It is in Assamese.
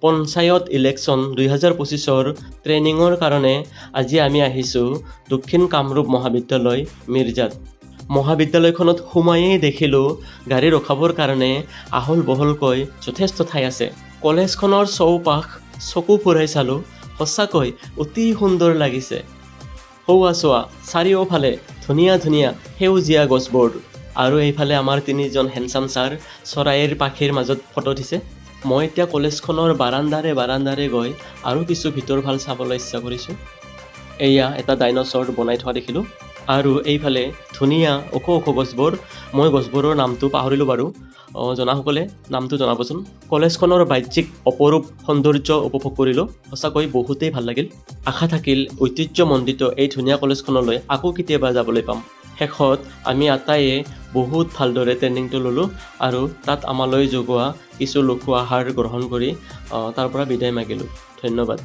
পঞ্চায়ত ইলেকশ্যন 2025ৰ ট্ৰেইনিঙৰ কাৰণে আজি আমি আহিছোঁ দক্ষিণ কামৰূপ মহাবিদ্যালয় মিৰ্জাত। মহাবিদ্যালয়খনত সোমায়েই দেখিলোঁ গাড়ী ৰখাবৰ কাৰণে আহল বহলকৈ যথেষ্ট ঠাই আছে। কলেজখনৰ চৌপাশ চকু ফুৰাই চালোঁ, সঁচাকৈ অতি সুন্দৰ লাগিছে। চোৱা চাৰিওফালে ধুনীয়া ধুনীয়া সেউজীয়া গছবোৰ, আৰু এইফালে আমাৰ তিনিজন হেণ্ডচাম ছাৰ চৰাইৰ পাখিৰ মাজত ফটো দিছে। মই এতিয়া কলেজখনৰ বাৰান্দাৰে গৈ আৰু কিছু ভিতৰ ভাল চাবলৈ ইচ্ছা কৰিছোঁ। এয়া এটা ডাইনছৰ বনাই থোৱা দেখিলোঁ, আৰু এইফালে ধুনীয়া ওখ ওখ গছবোৰ। মই গছবোৰৰ নামটো পাহৰিলোঁ বাৰু, জনাসকলে নামটো জনাবচোন। কলেজখনৰ বাহ্যিক অপৰূপ সৌন্দৰ্য উপভোগ কৰিলোঁ, সঁচাকৈ বহুতেই ভাল লাগিল। আশা থাকিল ঐতিহ্যমণ্ডিত এই ধুনীয়া কলেজখনলৈ আকৌ কেতিয়াবা যাবলৈ পাম। শেষত আমি আটাইয়ে বহুত ভালদৰে ট্ৰেইনিংটো ল'লোঁ, আৰু তাত আমালৈ যোগোৱা কিছু লঘু আহাৰ গ্ৰহণ কৰি তাৰ পৰা বিদায় মাগিলোঁ। ধন্যবাদ।